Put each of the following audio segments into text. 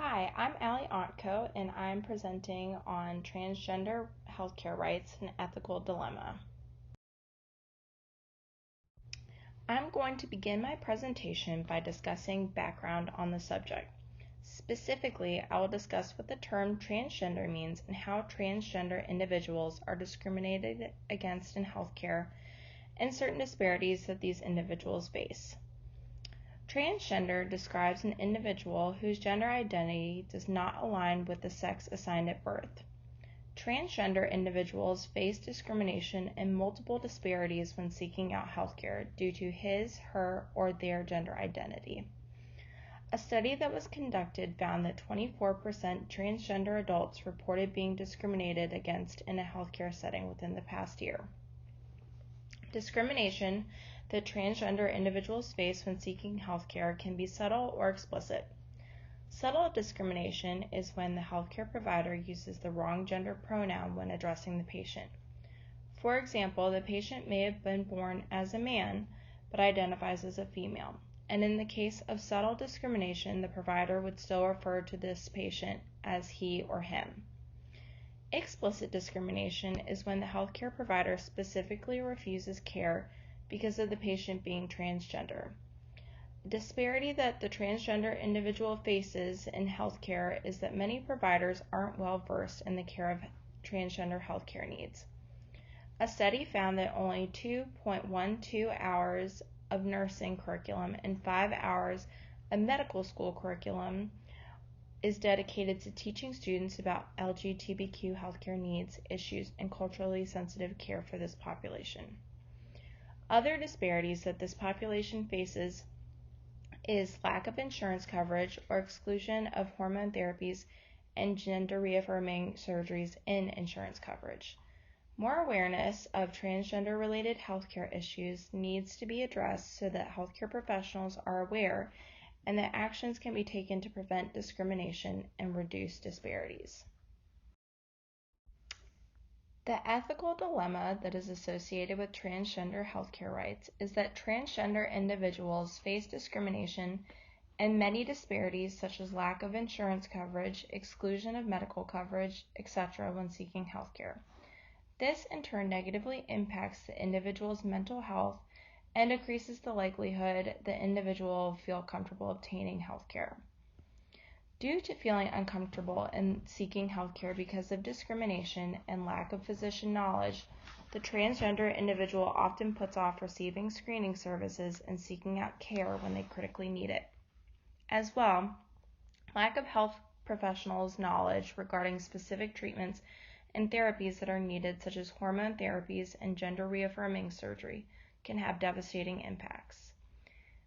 Hi, I'm Allie Ontko, and I'm presenting on transgender healthcare rights and ethical dilemma. I'm going to begin my presentation by discussing background on the subject. Specifically, I will discuss what the term transgender means and how transgender individuals are discriminated against in healthcare and certain disparities that these individuals face. Transgender describes an individual whose gender identity does not align with the sex assigned at birth. Transgender individuals face discrimination and multiple disparities when seeking out healthcare due to his, her, or their gender identity. A study that was conducted found that 24% transgender adults reported being discriminated against in a healthcare setting within the past year. Discrimination that transgender individuals face when seeking healthcare can be subtle or explicit. Subtle discrimination is when the healthcare provider uses the wrong gender pronoun when addressing the patient. For example, the patient may have been born as a man but identifies as a female, and in the case of subtle discrimination, the provider would still refer to this patient as he or him. Explicit discrimination is when the healthcare provider specifically refuses care because of the patient being transgender. The disparity that the transgender individual faces in healthcare is that many providers aren't well versed in the care of transgender healthcare needs. A study found that only 2.12 hours of nursing curriculum and 5 hours of medical school curriculum is dedicated to teaching students about LGBTQ healthcare needs, issues, and culturally sensitive care for this population. Other disparities that this population faces is lack of insurance coverage or exclusion of hormone therapies and gender reaffirming surgeries in insurance coverage. More awareness of transgender-related healthcare issues needs to be addressed so that healthcare professionals are aware and that actions can be taken to prevent discrimination and reduce disparities. The ethical dilemma that is associated with transgender healthcare rights is that transgender individuals face discrimination and many disparities such as lack of insurance coverage, exclusion of medical coverage, etc. when seeking healthcare. This in turn negatively impacts the individual's mental health and decreases the likelihood the individual will feel comfortable obtaining healthcare. Due to feeling uncomfortable in seeking healthcare because of discrimination and lack of physician knowledge, the transgender individual often puts off receiving screening services and seeking out care when they critically need it. As well, lack of health professionals' knowledge regarding specific treatments and therapies that are needed, such as hormone therapies and gender reaffirming surgery, can have devastating impacts.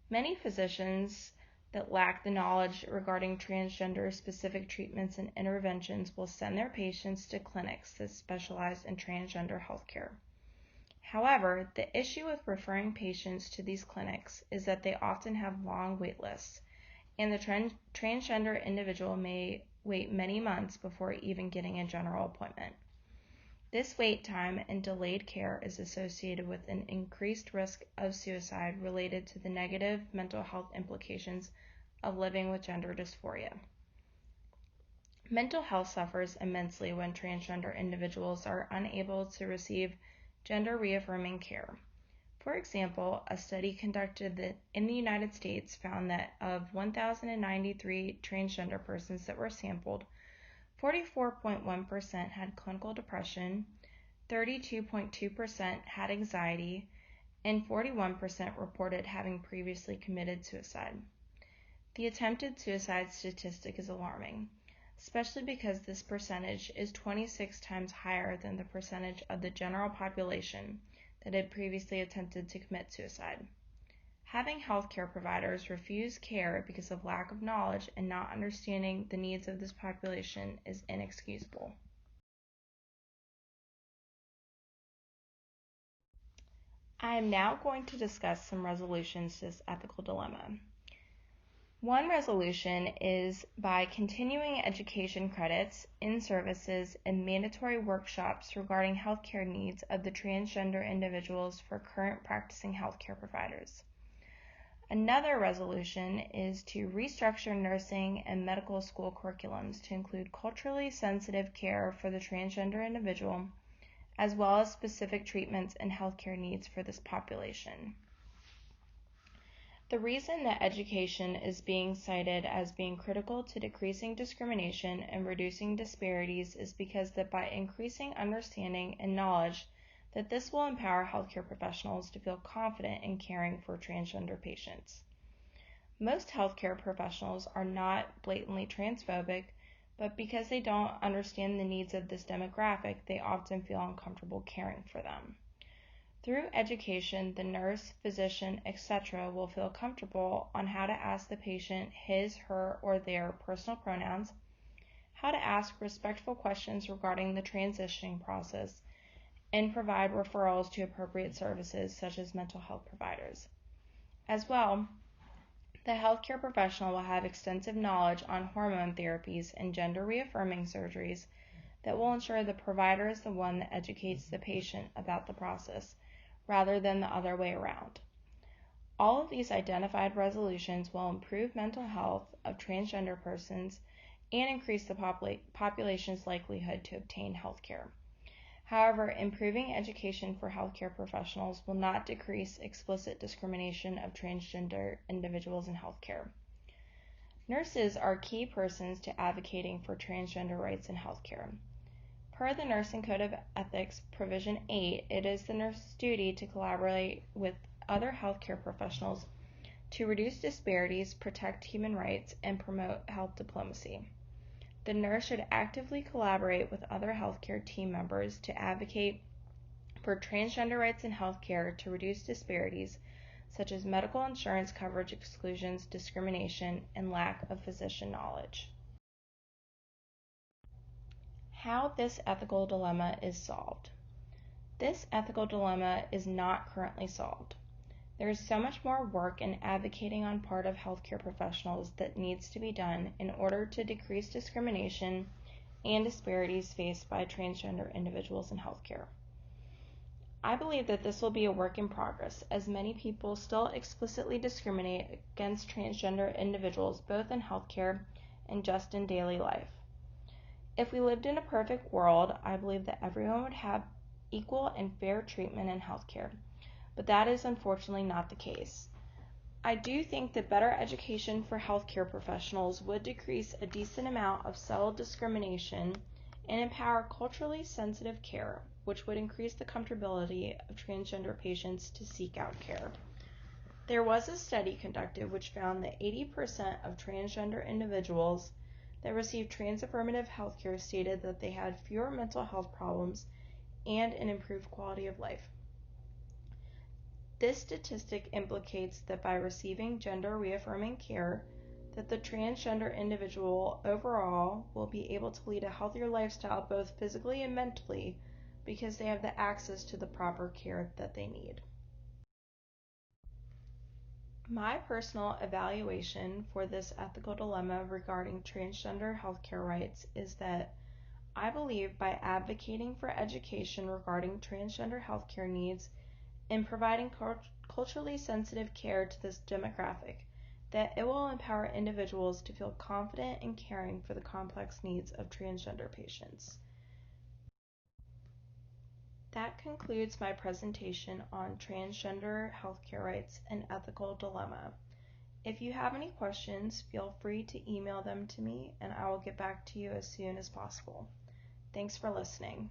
Many physicians that lack the knowledge regarding transgender specific treatments and interventions will send their patients to clinics that specialize in transgender healthcare. However, the issue with referring patients to these clinics is that they often have long wait lists, and the transgender individual may wait many months before even getting a general appointment. This wait time and delayed care is associated with an increased risk of suicide related to the negative mental health implications of living with gender dysphoria. Mental health suffers immensely when transgender individuals are unable to receive gender reaffirming care. For example, a study conducted in the United States found that of 1,093 transgender persons that were sampled, 44.1% had clinical depression, 32.2% had anxiety, and 41% reported having previously committed suicide. The attempted suicide statistic is alarming, especially because this percentage is 26 times higher than the percentage of the general population that had previously attempted to commit suicide. Having healthcare providers refuse care because of lack of knowledge and not understanding the needs of this population is inexcusable. I am now going to discuss some resolutions to this ethical dilemma. One resolution is by continuing education credits, in-services, and mandatory workshops regarding healthcare needs of the transgender individuals for current practicing healthcare providers. Another resolution is to restructure nursing and medical school curriculums to include culturally sensitive care for the transgender individual, as well as specific treatments and healthcare needs for this population. The reason that education is being cited as being critical to decreasing discrimination and reducing disparities is because that by increasing understanding and knowledge, that this will empower healthcare professionals to feel confident in caring for transgender patients. Most healthcare professionals are not blatantly transphobic, but because they don't understand the needs of this demographic, they often feel uncomfortable caring for them. Through education, the nurse, physician, etc. will feel comfortable on how to ask the patient his, her, or their personal pronouns, how to ask respectful questions regarding the transitioning process, and provide referrals to appropriate services such as mental health providers. As well, the healthcare professional will have extensive knowledge on hormone therapies and gender reaffirming surgeries that will ensure the provider is the one that educates the patient about the process, rather than the other way around. All of these identified resolutions will improve mental health of transgender persons and increase the population's likelihood to obtain health care. However, improving education for healthcare professionals will not decrease explicit discrimination of transgender individuals in healthcare. Nurses are key persons to advocating for transgender rights in healthcare. Per the Nursing Code of Ethics, Provision 8, it is the nurse's duty to collaborate with other healthcare professionals to reduce disparities, protect human rights, and promote health diplomacy. The nurse should actively collaborate with other healthcare team members to advocate for transgender rights in healthcare to reduce disparities such as medical insurance coverage exclusions, discrimination, and lack of physician knowledge. How this ethical dilemma is solved. This ethical dilemma is not currently solved. There is so much more work and advocating on part of healthcare professionals that needs to be done in order to decrease discrimination and disparities faced by transgender individuals in healthcare. I believe that this will be a work in progress, as many people still explicitly discriminate against transgender individuals both in healthcare and just in daily life. If we lived in a perfect world, I believe that everyone would have equal and fair treatment in healthcare, but that is unfortunately not the case. I do think that better education for healthcare professionals would decrease a decent amount of subtle discrimination and empower culturally sensitive care, which would increase the comfortability of transgender patients to seek out care. There was a study conducted which found that 80% of transgender individuals that received trans-affirmative healthcare stated that they had fewer mental health problems and an improved quality of life. This statistic implicates that by receiving gender reaffirming care, that the transgender individual overall will be able to lead a healthier lifestyle both physically and mentally because they have the access to the proper care that they need. My personal evaluation for this ethical dilemma regarding transgender healthcare rights is that I believe by advocating for education regarding transgender healthcare needs and providing culturally sensitive care to this demographic, that it will empower individuals to feel confident in caring for the complex needs of transgender patients. That concludes my presentation on transgender healthcare rights and ethical dilemma. If you have any questions, feel free to email them to me and I will get back to you as soon as possible. Thanks for listening.